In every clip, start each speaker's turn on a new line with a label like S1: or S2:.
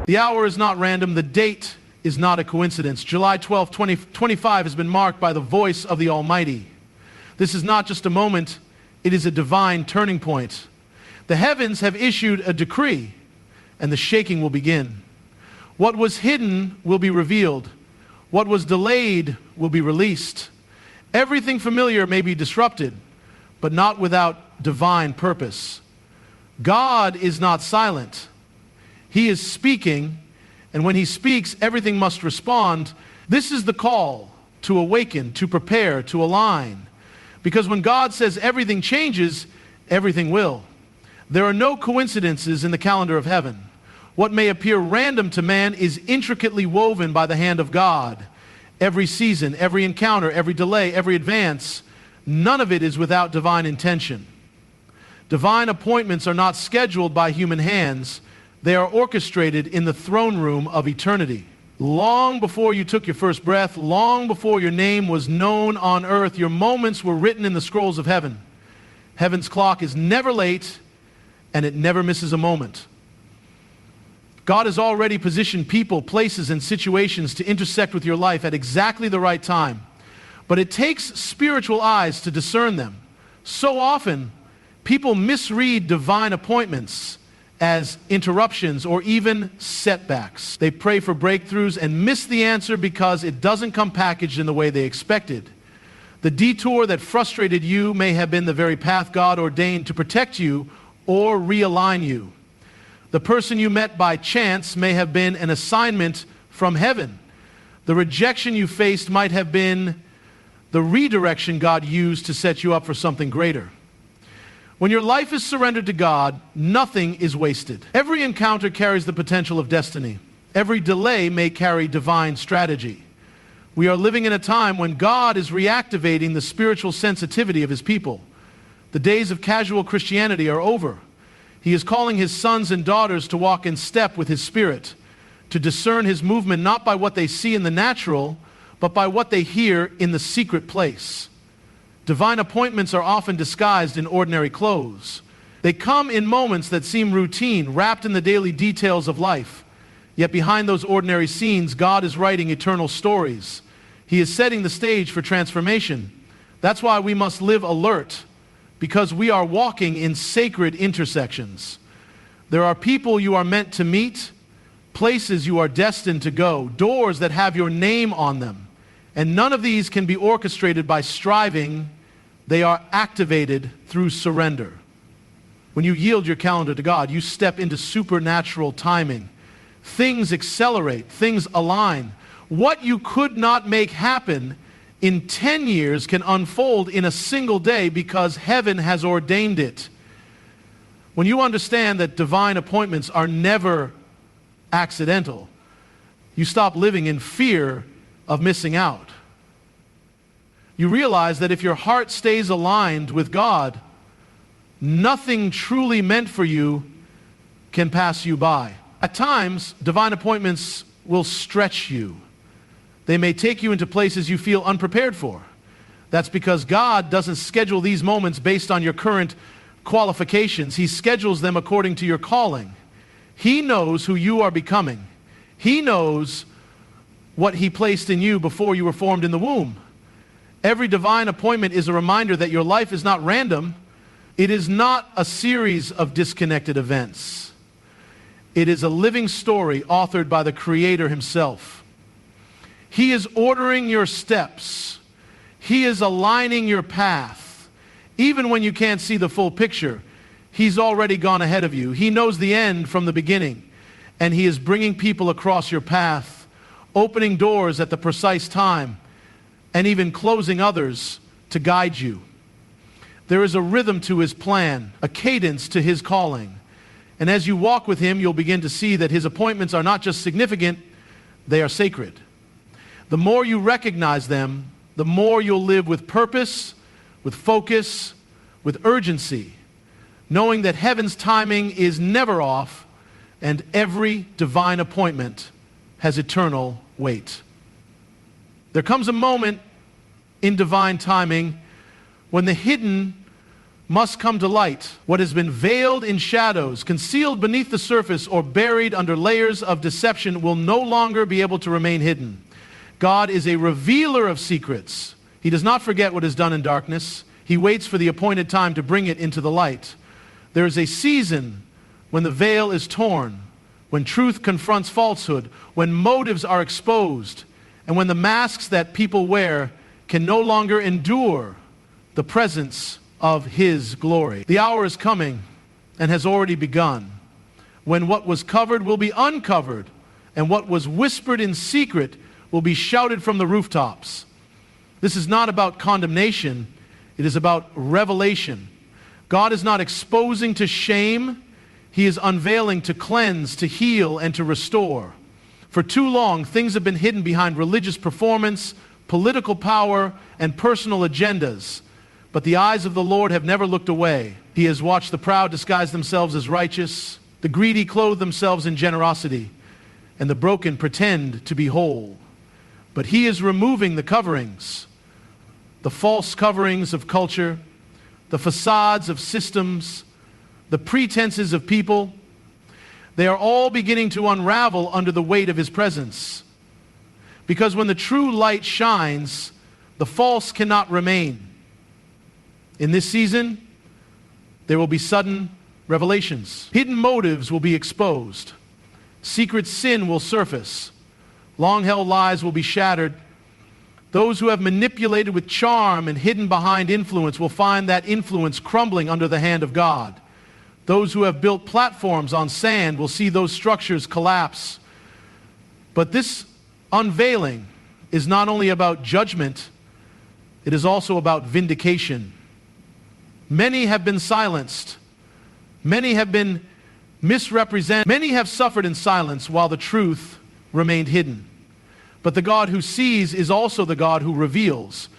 S1: The hour is not random. The date is not a coincidence. July 12, 2025 has been marked by the voice of the Almighty. This is not just a moment, it is a divine turning point. The heavens have issued a decree, and the shaking will begin. What was hidden will be revealed. What was delayed will be released. Everything familiar may be disrupted, but not without divine purpose. God is not silent. He is speaking, and when he speaks, everything must respond. This is the call to awaken, to prepare, to align. Because when God says everything changes, everything will. There are no coincidences in the calendar of heaven. What may appear random to man is intricately woven by the hand of God. Every season, every encounter, every delay, every advance, none of it is without divine intention. Divine appointments are not scheduled by human hands. They are orchestrated in the throne room of eternity. Long before you took your first breath, long before your name was known on earth, your moments were written in the scrolls of heaven. Heaven's clock is never late, and it never misses a moment. God has already positioned people, places, and situations to intersect with your life at exactly the right time. But it takes spiritual eyes to discern them. So often, people misread divine appointments as interruptions or even setbacks. They pray for breakthroughs and miss the answer because it doesn't come packaged in the way they expected. The detour that frustrated you may have been the very path God ordained to protect you or realign you. The person you met by chance may have been an assignment from heaven. The rejection you faced might have been the redirection God used to set you up for something greater. When your life is surrendered to God, nothing is wasted. Every encounter carries the potential of destiny. Every delay may carry divine strategy. We are living in a time when God is reactivating the spiritual sensitivity of his people. The days of casual Christianity are over. He is calling his sons and daughters to walk in step with his Spirit, to discern his movement not by what they see in the natural, but by what they hear in the secret place. Divine appointments are often disguised in ordinary clothes. They come in moments that seem routine, wrapped in the daily details of life. Yet behind those ordinary scenes, God is writing eternal stories. He is setting the stage for transformation. That's why we must live alert, because we are walking in sacred intersections. There are people you are meant to meet, places you are destined to go, doors that have your name on them. And none of these can be orchestrated by striving. They are activated through surrender. When you yield your calendar to God, you step into supernatural timing. Things accelerate, things align. What you could not make happen in 10 years can unfold in a single day because heaven has ordained it. When you understand that divine appointments are never accidental, you stop living in fear of missing out. You realize that if your heart stays aligned with God, nothing truly meant for you can pass you by. At times, divine appointments will stretch you. They may take you into places you feel unprepared for. That's because God doesn't schedule these moments based on your current qualifications. He schedules them according to your calling. He knows who you are becoming. He knows what he placed in you before you were formed in the womb. Every divine appointment is a reminder that your life is not random. It is not a series of disconnected events. It is a living story authored by the Creator himself. He is ordering your steps. He is aligning your path. Even when you can't see the full picture, he's already gone ahead of you. He knows the end from the beginning, and he is bringing people across your path, opening doors at the precise time, and even closing others to guide you. There is a rhythm to his plan, a cadence to his calling. And as you walk with him, you'll begin to see that his appointments are not just significant, they are sacred. The more you recognize them, the more you'll live with purpose, with focus, with urgency, knowing that heaven's timing is never off and every divine appointment has eternal weight. There comes a moment in divine timing when the hidden must come to light. What has been veiled in shadows, concealed beneath the surface, or buried under layers of deception will no longer be able to remain hidden. God is a revealer of secrets. He does not forget what is done in darkness. He waits for the appointed time to bring it into the light. There is a season when the veil is torn, when truth confronts falsehood, when motives are exposed, and when the masks that people wear can no longer endure the presence of His glory. The hour is coming and has already begun, when what was covered will be uncovered, and what was whispered in secret will be shouted from the rooftops. This is not about condemnation, it is about revelation. God is not exposing to shame, He is unveiling to cleanse, to heal, and to restore. For too long, things have been hidden behind religious performance, political power, and personal agendas. But the eyes of the Lord have never looked away. He has watched the proud disguise themselves as righteous, the greedy clothe themselves in generosity, and the broken pretend to be whole. But He is removing the coverings, the false coverings of culture, the facades of systems, the pretenses of people. They are all beginning to unravel under the weight of His presence. Because when the true light shines, the false cannot remain. In this season, there will be sudden revelations. Hidden motives will be exposed. Secret sin will surface. Long-held lies will be shattered. Those who have manipulated with charm and hidden behind influence will find that influence crumbling under the hand of God. Those who have built platforms on sand will see those structures collapse. But this unveiling is not only about judgment, it is also about vindication. Many have been silenced. Many have been misrepresented. Many have suffered in silence while the truth remained hidden. But the God who sees is also the God who reveals.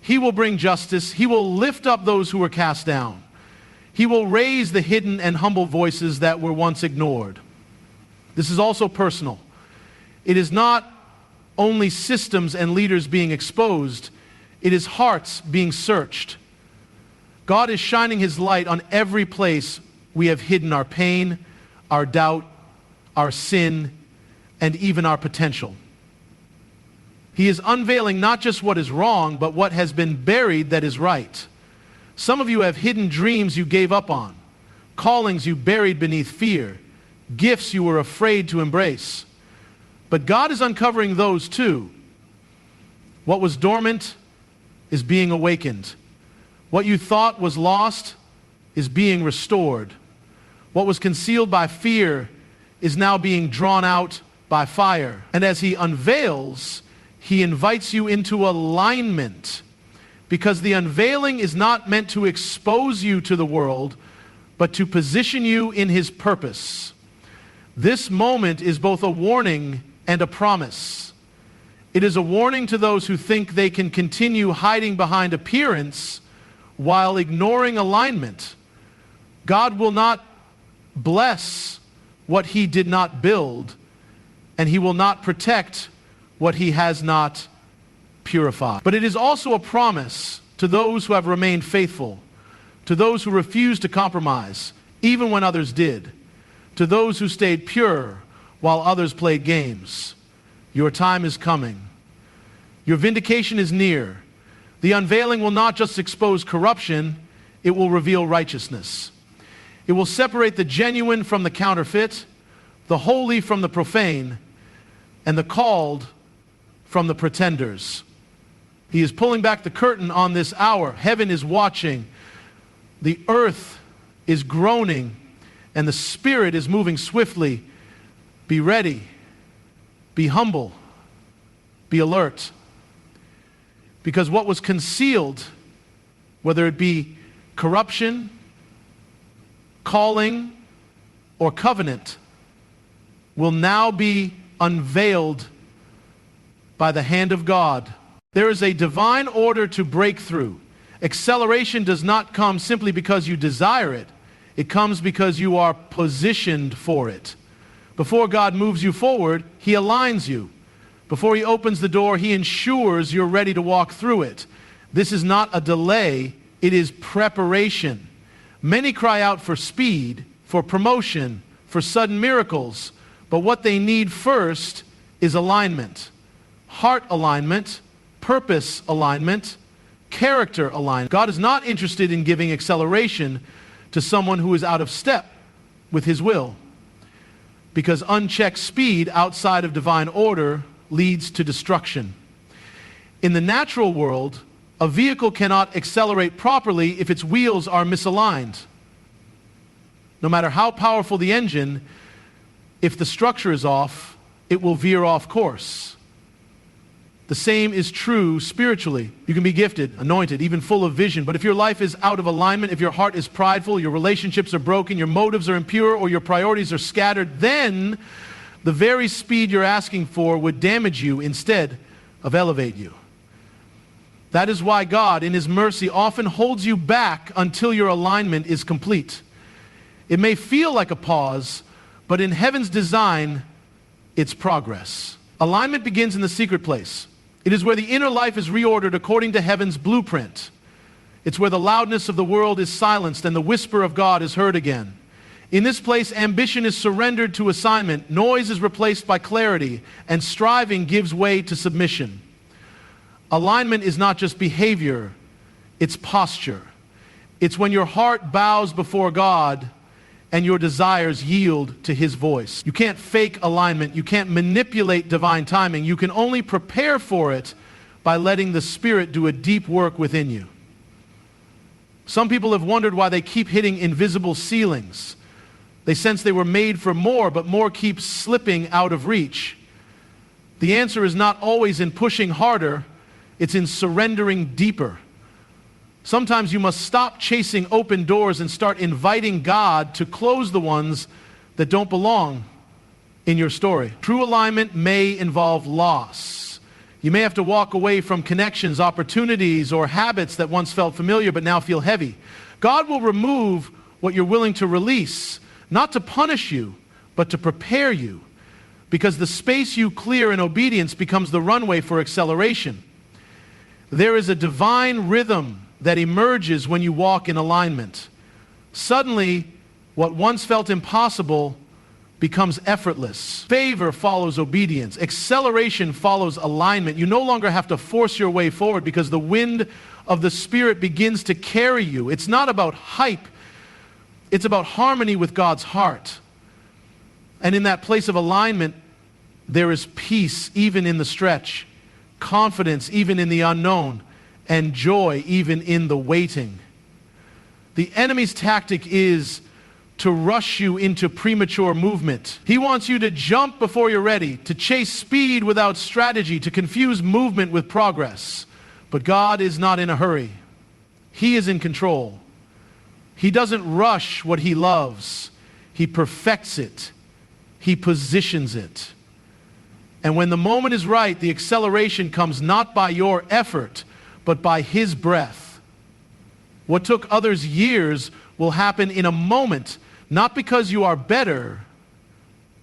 S1: He will bring justice. He will lift up those who were cast down. He will raise the hidden and humble voices that were once ignored. This is also personal. It is not only systems and leaders being exposed, it is hearts being searched. God is shining His light on every place we have hidden our pain, our doubt, our sin, and even our potential. He is unveiling not just what is wrong, but what has been buried that is right. Some of you have hidden dreams you gave up on, callings you buried beneath fear, gifts you were afraid to embrace. But God is uncovering those too. What was dormant is being awakened. What you thought was lost is being restored. What was concealed by fear is now being drawn out by fire. And as He unveils, He invites you into alignment, because the unveiling is not meant to expose you to the world, but to position you in His purpose. This moment is both a warning and a promise. It is a warning to those who think they can continue hiding behind appearance while ignoring alignment. God will not bless what He did not build, and He will not protect what He has not purified. But it is also a promise to those who have remained faithful, to those who refused to compromise, even when others did, to those who stayed pure while others played games. Your time is coming. Your vindication is near. The unveiling will not just expose corruption, it will reveal righteousness. It will separate the genuine from the counterfeit, the holy from the profane, and the called from the pretenders. He is pulling back the curtain on this hour. Heaven is watching. The earth is groaning, and the Spirit is moving swiftly. Be ready. Be humble. Be alert. Because what was concealed, whether it be corruption, calling, or covenant, will now be unveiled by the hand of God. There is a divine order to breakthrough. Acceleration does not come simply because you desire it. It comes because you are positioned for it. Before God moves you forward, He aligns you. Before He opens the door, He ensures you're ready to walk through it. This is not a delay, it is preparation. Many cry out for speed, for promotion, for sudden miracles, but what they need first is alignment. Heart alignment, purpose alignment, character alignment. God is not interested in giving acceleration to someone who is out of step with His will, because unchecked speed outside of divine order leads to destruction. In the natural world, a vehicle cannot accelerate properly if its wheels are misaligned. No matter how powerful the engine, if the structure is off, it will veer off course. The same is true spiritually. You can be gifted, anointed, even full of vision, but if your life is out of alignment, if your heart is prideful, your relationships are broken, your motives are impure, or your priorities are scattered, then the very speed you're asking for would damage you instead of elevate you. That is why God, in His mercy, often holds you back until your alignment is complete. It may feel like a pause, but in heaven's design, it's progress. Alignment begins in the secret place. It is where the inner life is reordered according to heaven's blueprint. It's where the loudness of the world is silenced and the whisper of God is heard again. In this place, ambition is surrendered to assignment, noise is replaced by clarity, and striving gives way to submission. Alignment is not just behavior, it's posture. It's when your heart bows before God and your desires yield to His voice. You can't fake alignment. You can't manipulate divine timing. You can only prepare for it by letting the Spirit do a deep work within you. Some people have wondered why they keep hitting invisible ceilings. They sense they were made for more, but more keeps slipping out of reach. The answer is not always in pushing harder, it's in surrendering deeper. Sometimes you must stop chasing open doors and start inviting God to close the ones that don't belong in your story. True alignment may involve loss. You may have to walk away from connections, opportunities, or habits that once felt familiar but now feel heavy. God will remove what you're willing to release, not to punish you, but to prepare you, because the space you clear in obedience becomes the runway for acceleration. There is a divine rhythm that emerges when you walk in alignment. Suddenly, what once felt impossible becomes effortless. Favor follows obedience. Acceleration follows alignment. You no longer have to force your way forward because the wind of the Spirit begins to carry you. It's not about hype. It's about harmony with God's heart. And in that place of alignment, there is peace even in the stretch, confidence even in the unknown, and joy even in the waiting. The enemy's tactic is to rush you into premature movement. He wants you to jump before you're ready, to chase speed without strategy, to confuse movement with progress. But God is not in a hurry. He is in control. He doesn't rush what He loves. He perfects it. He positions it. And when the moment is right, the acceleration comes not by your effort, but by His breath. What took others years will happen in a moment, not because you are better,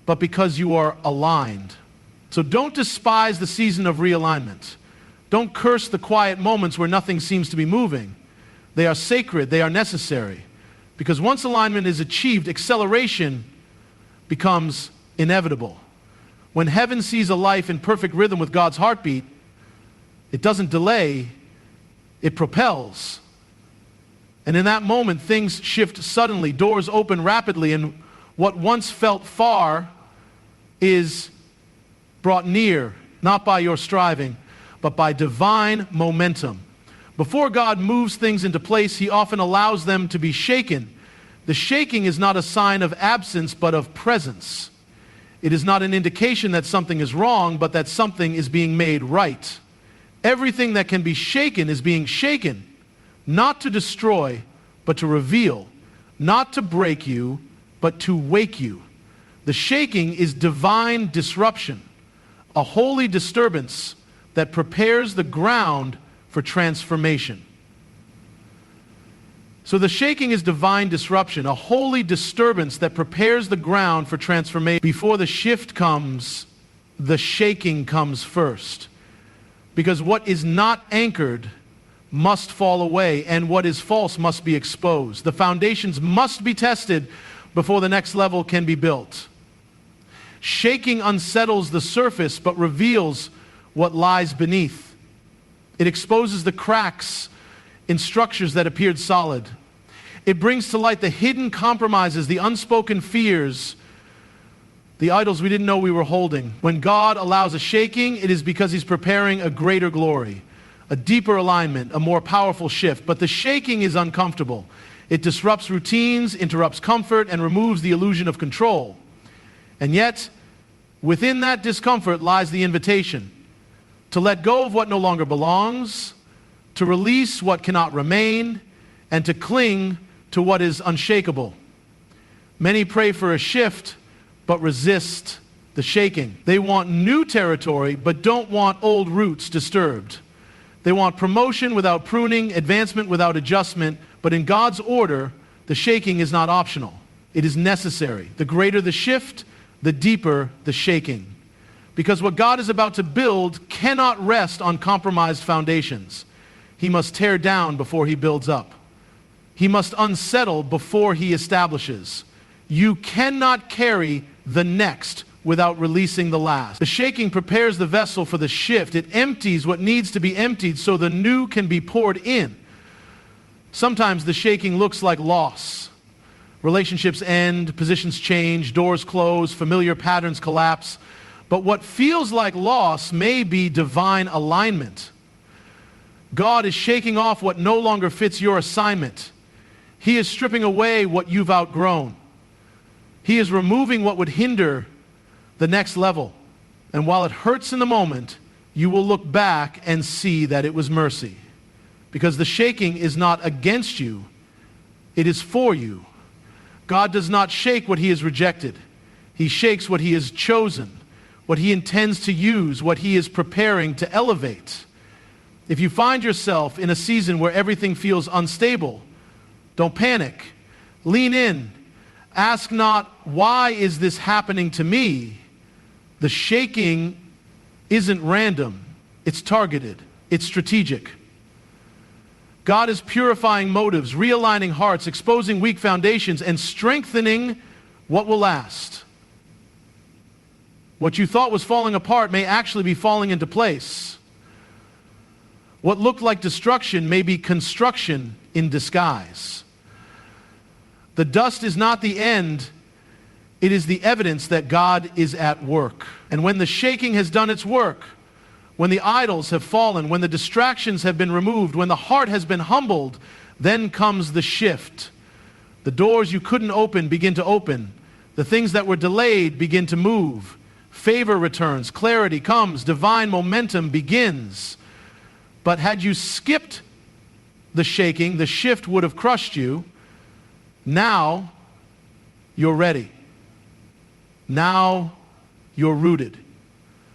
S1: but because you are aligned. So don't despise the season of realignment. Don't curse the quiet moments where nothing seems to be moving. They are sacred, they are necessary. Because once alignment is achieved, acceleration becomes inevitable. When heaven sees a life in perfect rhythm with God's heartbeat, it doesn't delay, it propels. And in that moment, things shift suddenly, doors open rapidly, and what once felt far is brought near, not by your striving, but by divine momentum. Before God moves things into place, He often allows them to be shaken. The shaking is not a sign of absence, but of presence. It is not an indication that something is wrong, but that something is being made right. Everything that can be shaken is being shaken, not to destroy, but to reveal, not to break you, but to wake you. The shaking is divine disruption, a holy disturbance that prepares the ground for transformation. So the shaking is divine disruption, a holy disturbance that prepares the ground for transformation. Before the shift comes, the shaking comes first. Because what is not anchored must fall away, and what is false must be exposed. The foundations must be tested before the next level can be built. Shaking unsettles the surface, but reveals what lies beneath. It exposes the cracks in structures that appeared solid. It brings to light the hidden compromises, the unspoken fears, the idols we didn't know we were holding. When God allows a shaking, it is because He's preparing a greater glory, a deeper alignment, a more powerful shift. But the shaking is uncomfortable. It disrupts routines, interrupts comfort, and removes the illusion of control. And yet, within that discomfort lies the invitation to let go of what no longer belongs, to release what cannot remain, and to cling to what is unshakable. Many pray for a shift, but resist the shaking. They want new territory, but don't want old roots disturbed. They want promotion without pruning, advancement without adjustment, but in God's order, the shaking is not optional. It is necessary. The greater the shift, the deeper the shaking. Because what God is about to build cannot rest on compromised foundations. He must tear down before He builds up. He must unsettle before He establishes. You cannot carry the next without releasing the last. The shaking prepares the vessel for the shift. It empties what needs to be emptied so the new can be poured in. Sometimes the shaking looks like loss. Relationships end, positions change, doors close, familiar patterns collapse. But what feels like loss may be divine alignment. God is shaking off what no longer fits your assignment. He is stripping away what you've outgrown. He is removing what would hinder the next level. And while it hurts in the moment, you will look back and see that it was mercy. Because the shaking is not against you, it is for you. God does not shake what He has rejected. He shakes what He has chosen, what He intends to use, what He is preparing to elevate. If you find yourself in a season where everything feels unstable, don't panic. Lean in. Ask not, why is this happening to me? The shaking isn't random. It's targeted. It's strategic. God is purifying motives, realigning hearts, exposing weak foundations, and strengthening what will last. What you thought was falling apart may actually be falling into place. What looked like destruction may be construction in disguise. The dust is not the end, it is the evidence that God is at work. And when the shaking has done its work, when the idols have fallen, when the distractions have been removed, when the heart has been humbled, then comes the shift. The doors you couldn't open begin to open. The things that were delayed begin to move. Favor returns, clarity comes, divine momentum begins. But had you skipped the shaking, the shift would have crushed you. Now, you're ready. Now, you're rooted.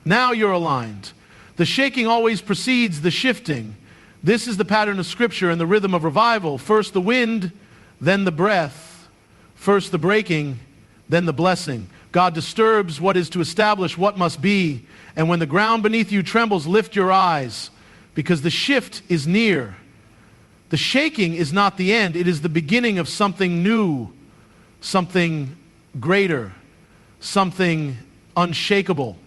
S1: Now, you're aligned. The shaking always precedes the shifting. This is the pattern of Scripture and the rhythm of revival. First the wind, then the breath. First the breaking, then the blessing. God disturbs what is to establish what must be. And when the ground beneath you trembles, lift your eyes, because the shift is near. The shaking is not the end. It is the beginning of something new, something greater, something unshakable.